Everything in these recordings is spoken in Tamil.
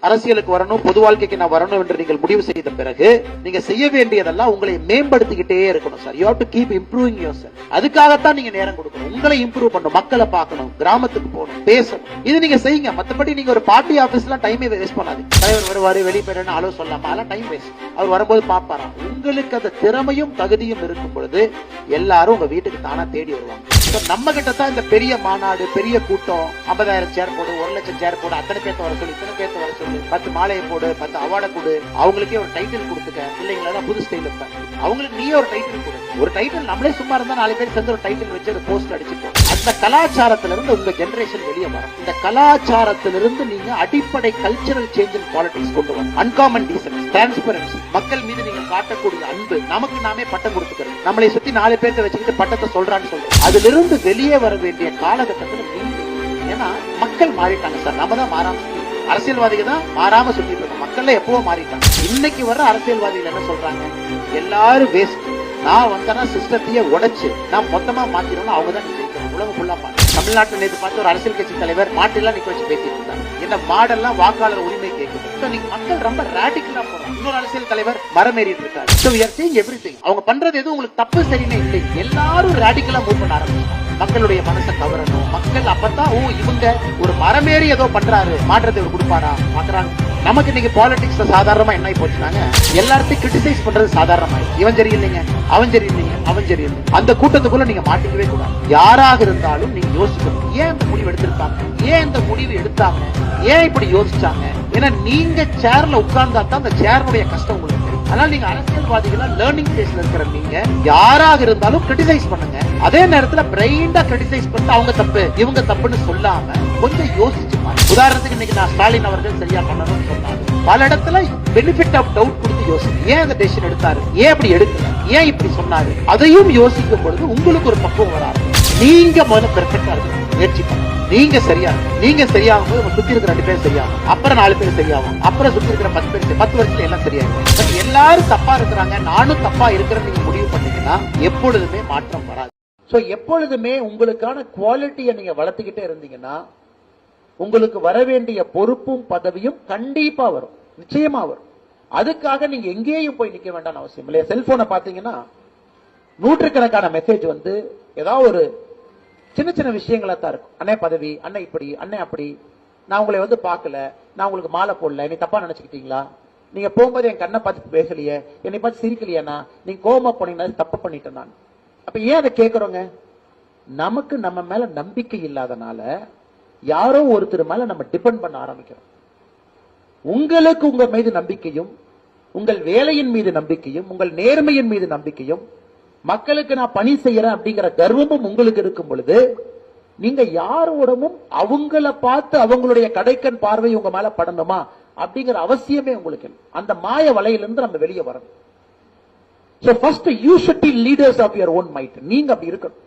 அரசியலுக்கு வரணும், பொது வாழ்க்கைக்கு நான் வரணும் என்று நீங்கள் முடிவு செய்த பிறகு நீங்க செய்ய வேண்டியதெல்லாம் உங்களை மேம்படுத்திக்கிட்டே இருக்கணும் sir. You have to keep improving yourself. அதுக்காகத்தான் நீங்க நேரம் கொடுக்கணும். உங்களை இம்ப்ரூவ் பண்ணணும், மக்களை பார்க்கணும், கிராமத்துக்கு போகணும், பேசணும். இது நீங்க செய்யுங்க. மத்தபடி நீங்க ஒரு பார்ட்டி ஆபீஸ்ல டைமே வேஸ்ட் பண்ணாது. தலைவர் வருவாரு, வெளியே போயிடணும், அளவு சொல்லாம அதெல்லாம் டைம் வேஸ்ட். அவர் வரும்போது பாப்பாரா. உங்களுக்கு அந்த திறமையும் தகுதியும் இருக்கும் பொழுது எல்லாரும் உங்க வீட்டுக்கு தானா தேடி வருவாங்க. நம்ம கிட்ட தான் இந்த பெரிய மாநாடு, பெரிய கூட்டம், 50,000 சேர் போடு, 1,00,000 சேர் போடு, அத்தனை பேர்த்த வர சொல்லி, இத்தனை பேர்த்த வர சொல்லி, 10 மாலையை போடு, 10 அவார்டை கொடு, அவங்களுக்கே ஒரு டைட்டில் கொடுத்துக்க. இல்லைங்களா, புது ஸ்டைல் இருப்பேன். அவங்களுக்கு நீயே ஒரு டைட்டில் கொடு. ஒரு டைட்டில் நம்மளே சும்மா இருந்தா 4 பேர் சேர்ந்து ஒரு டைட்டில் வச்சு ஒரு போஸ்ட் அடிச்சுட்டோம். அந்த கலாச்சாரத்திலிருந்து உங்க ஜெனரேஷன் வெளியே வரும். இந்த கலாச்சாரத்திலிருந்து நீங்க அடிப்படை கல்ச்சரல் சேஞ்ச் இன் பாலிடிக்ஸ் கொண்டு வரணும். அன்காமன் டீசன்ஸ், டிரான்ஸ்பரன்சி, மக்கள் மீது நீங்க காட்டக்கூடிய அன்பு, நமக்கு நாமே பட்டம் கொடுத்துக்கிறது, நம்மளை சுத்தி 4 பேர்த்த வச்சுக்கிட்டு பட்டத்தை சொல்றான்னு சொல்றோம். அதுல இருந்து வெளியே வர வேண்டிய காலகட்டத்தில் ஏன்னா மக்கள் மாறிட்டாங்க சார். நம்ம தான் மாறாம, அரசியல்வாதிகள் தான் மாறாம சுத்திட்டு இருக்கோம். மக்கள் எப்பவோ மாறிட்டாங்க. இன்னைக்கு வர அரசியல்வாதிகள் என்ன சொல்றாங்க? எல்லாரும் வேஸ்ட். நான் வந்தனா சிஸ்டத்தையே உடைச்சு நான் மொத்தமா மாத்திரணும். அவங்க தான் ஜெயிக்கணும். உலகம் ஃபுல்லா பாருங்க. தமிழ்நாட்டில் நேற்று பார்த்து ஒரு அரசியல் கட்சி தலைவர் மாட்டெல்லாம் நிக்க வச்சு பேசிட்டு இருந்தாங்க. என்ன மாடெல்லாம் வாக்காளர் உரிமை கேட்குது. மக்கள் ரொம்ப ராடிக்கலா போறாங்க. இன்னொரு அரசியல் தலைவர் மரமேறிட்டு இருக்காரு. So we are seeing everything. அவங்க பண்றது எதுவும் உங்களுக்கு தப்பு சரின்னு இல்லை. எல்லாரும் ராடிக்கலா மூவ் பண்ண ஆரம்பிச்சாங்க. மக்களுடைய மனசை கவரணும். மக்கள் அப்பதான் இவங்க ஒரு மரமேறி ஏதோ பண்றாரு, மாற்றத்தை கொடுப்பாரா பாக்குறாங்க. நமக்கு இன்னைக்கு பாலிடிக்ஸ் சாதாரணமா என்ன போச்சுனாங்க, எல்லாத்தையும் கிரிட்டிசைஸ் பண்றது சாதாரணமா. இவன் சரி இல்லைங்க, அவன் சரி இல்லைங்க, அவன் சரி இல்லை. அந்த கூட்டத்துக்குள்ள நீங்க மாட்டிக்கவே கூடாது. யாராக இருந்தாலும் நீங்க யோசிக்கணும். ஏன் இந்த முடிவு எடுத்திருக்காங்க, ஏன் இந்த முடிவு எடுத்தாங்க, ஏன் இப்படி யோசிச்சாங்க. ஏன்னா நீங்க சேர்ல உட்கார்ந்தா தான் அந்த சேருடைய கஷ்டம் உங்களுக்கு. அதனால நீங்க அரசியல்வாதிகளா லேர்னிங் ஸ்டேஜ்ல இருக்கிற நீங்க யாராக இருந்தாலும் கிரிட்டிசைஸ் பண்ணுங்க. அதே நேரத்துல பிரைண்டா கிரிட்டிசைஸ் பண்ணிட்டு அவங்க தப்பு இவங்க தப்புன்னு சொல்லாம கொஞ்சம் யோசிச்சு. உதாரணத்துக்கு இன்னைக்கு நான் ஸ்டாலின் அவர்கள் சரியா பண்ணணும்னு சொன்னாரு. பல இடத்துல பெனிஃபிட் ஆஃப் டவுட் கொடுத்து யோசிச்சு, ஏன் அந்த டெசிஷன் எடுத்தாரு, ஏன் அப்படி எடுக்கல, ஏன் இப்படி சொன்னாரு, அதையும் யோசிக்கும் பொழுது உங்களுக்கு ஒரு பக்குவம் வராது. நீங்க முதல்ல பெர்ஃபெக்டா இருக்கு முயற்சி பண்ணுங்க. நீங்க சரியா நீங்க சரியாகும் போது சுத்தி இருக்கிற 2 பேர் சரியாகும், அப்புறம் 4 பேர் சரியாகும், அப்புறம் சுத்தி இருக்கிற 10 பேர் 10 வருஷத்துல எல்லாம் சரியாகும். பட் எல்லாரும் தப்பா இருக்கிறாங்க, நானும் தப்பா இருக்கிறேன்னு நீங்க முடிவு பண்ணீங்கன்னா எப்பொழுதுமே மாற்றம் வராது. சோ எப்பொழுதுமே உங்களுக்கான குவாலிட்டியை நீங்க வளர்த்துக்கிட்டே இருந்தீங்கன்னா உங்களுக்கு வர வேண்டிய பொறுப்பும் பதவியும் கண்டிப்பா வரும், நிச்சயமா வரும். அதுக்காக நீங்க எங்கேயும் போய் நிக்க வேண்டாம் அவசியம் இல்லையா. செல்போனை பாத்தீங்கன்னா நூற்றுக்கணக்கான மெசேஜ் வந்து ஏதாவது ஒரு சின்ன சின்ன விஷயங்களா தான் இருக்கும். அண்ணே பதவி, அண்ணே இப்படி, அண்ணே அப்படி, நான் உங்களை வந்து பார்க்கல, நான் உங்களுக்கு மாலை போடல, நீ தப்பா நினைச்சுக்கிட்டீங்களா, நீங்க போகும்போது என் கண்ணை பார்த்து பேசலையே, என்னை பார்த்து சிரிக்கலையா, நீங்க கோபமா போனீங்கன்னா தப்பு பண்ணிட்டேன் நான். அப்ப ஏன் அதை கேட்கிறோங்க? நமக்கு நம்ம மேல நம்பிக்கை இல்லாதனால யாரோ ஒருத்தர் மேல நம்ம டிபெண்ட் பண்ண ஆரம்பிக்கிறோம். உங்களுக்கு உங்க மீது நம்பிக்கையும், உங்கள் வேலையின் மீது நம்பிக்கையும், உங்கள் நேர்மையின் மீது நம்பிக்கையும், மக்களுக்கு நான் பணி செய்யறேன் அப்படிங்கிற கர்வமும் உங்களுக்கு இருக்கும் பொழுது நீங்க யாரோடமும் அவங்கள பார்த்து அவங்களுடைய கடைக்கண் பார்வை உங்க மேல படணுமா அப்படிங்கிற அவசியமே உங்களுக்கு. அந்த மாய வலையிலிருந்து நம்ம வெளியே வரணும். So first you should be leaders of your own might. நீங்க அப்படி இருக்கணும்.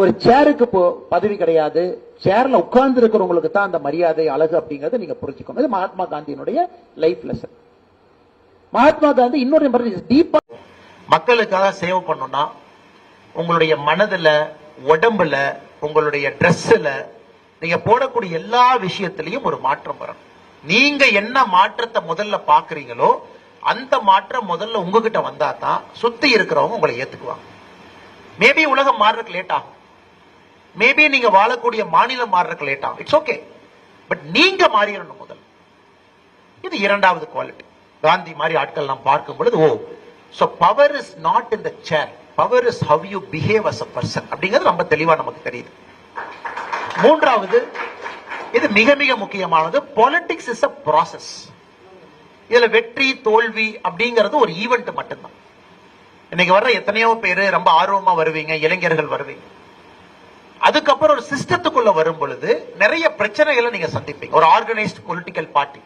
ஒரு சேருக்கு பதவி கிடையாது, சேர்ல உட்கார்ந்து இருக்கிறவங்களுக்கு தான் அந்த மரியாதை அழகு அப்படிங்கறத நீங்க புரிஞ்சுக்கணும். இது மகாத்மா காந்தியினுடைய லைஃப் லெசன். மகாத்மா காந்தி இன்னொரு டீப்பா மக்களுக்காக சேவ் பண்ணணும்னா உங்களுடைய மனதுல, உடம்புல, உங்களுடைய ட்ரெஸ்ல, நீங்க போடக்கூடிய எல்லா விஷயத்திலையும் ஒரு மாற்றம் வரணும். நீங்க என்ன மாற்றத்தை முதல்ல பாக்குறீங்களோ அந்த மாற்றம் முதல்ல உங்ககிட்ட வந்தா தான் சுத்தி இருக்கிறவங்க உங்களை ஏத்துக்குவாங்க. மேபி உலகம் மாறுறதுக்கு லேட் ஆகும், மேபி நீங்க வாழக்கூடிய மாநிலம் மாறுறதுக்கு லேட் ஆகும், இட்ஸ் ஓகே. பட் நீங்க மாறிடணும் முதல்ல. இது இரண்டாவது குவாலிட்டி. காந்தி மாதிரி ஆட்கள் நாம் பார்க்கும் பொழுது so power is not in the chair, power is how you behave as a person அப்படிங்கிறது ரொம்ப தெளிவா நமக்கு தெரியுது. மூன்றாவது, இது மிக மிக முக்கியமானது, politics is a process. இதுல வெற்றி தோல்வி அப்படிங்கிறது ஒரு ஈவென்ட் மட்டும்தான். இன்னைக்கு வர்ற எத்தனையோ பேரு ரொம்ப ஆர்வமா வருவீங்க, இளைஞர்கள் வருவீங்க. அதுக்கப்புறம் ஒரு சிஸ்டத்துக்குள்ள வரும் பொழுது நிறைய பிரச்சனைகளை நீங்க சந்திப்பீங்க. ஒரு ஆர்கனைஸ்ட் பொலிட்டிக்கல் பார்ட்டி,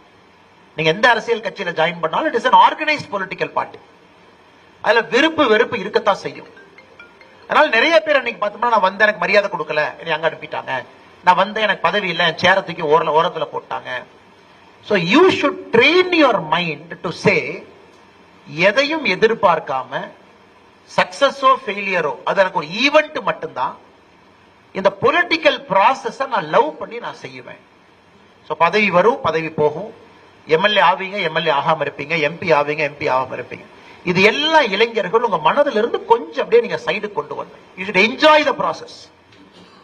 நீங்க எந்த அரசியல் கட்சியில ஜாயின் பண்ணாலும் it is an organized political party. அதுல விருப்பு வெறுப்பு இருக்கத்தான் செய்யும். அதனால நிறைய பேர் அன்னைக்கு பார்த்தோம்னா, நான் வந்து எனக்கு மரியாதை கொடுக்கல, என்னை அங்க அனுப்பிட்டாங்க, நான் வந்து எனக்கு பதவி இல்லை, என் சேர தூக்கி ஓரத்துல போட்டாங்க. So you should train your mind to say, எதையும் எதிர்பார்க்காம சக்சஸோ ஃபெயிலியரோ அது எனக்கு ஒரு ஈவென்ட் மட்டும்தான். இந்த பொலிட்டிக்கல் ப்ராசஸ நான் லவ் பண்ணி நான் செய்வேன். ஸோ பதவி வரும், பதவி போகும். எம்எல்ஏ ஆவீங்க, எம்எல்ஏ ஆகாம இருப்பீங்க. எம்பி ஆவீங்க, எம்பி ஆகாம இருப்பீங்க. இது எல்லாம் இளைஞர்கள் உங்க மனதில இருந்து கொஞ்சம் அப்படியே நீங்க சைடு கொண்டு வந்து, you should enjoy the process.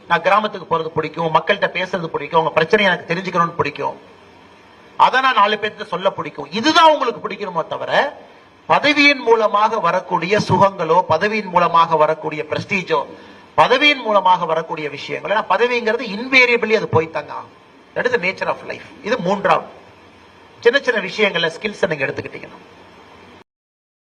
நான் கிராமத்துக்கு போறது பிடிக்கும், மக்கள்கிட்ட பேசுறது பிடிக்கும், உங்க பிரச்சனை எனக்கு தெரிஞ்சுக்கணும்னு பிடிக்கும், அதை நான் 4 பேர்த்த சொல்ல பிடிக்கும். இதுதான் உங்களுக்கு பிடிக்கணுமோ தவிர பதவியின் மூலமாக வரக்கூடிய சுகங்களோ, பதவியின் மூலமாக வரக்கூடிய பிரஸ்டீஜோ, பதவியின் மூலமாக வரக்கூடிய விஷயங்கள். ஏன்னா பதவிங்கிறது இன்வேரியபிளி அது போய்த்தாங்க ஆகும். That is the nature of life. இது 3வது. சின்ன சின்ன விஷயங்கள்ல ஸ்கில்ஸ் நீங்க எடுத்துக்கிட்டீங்கன்னா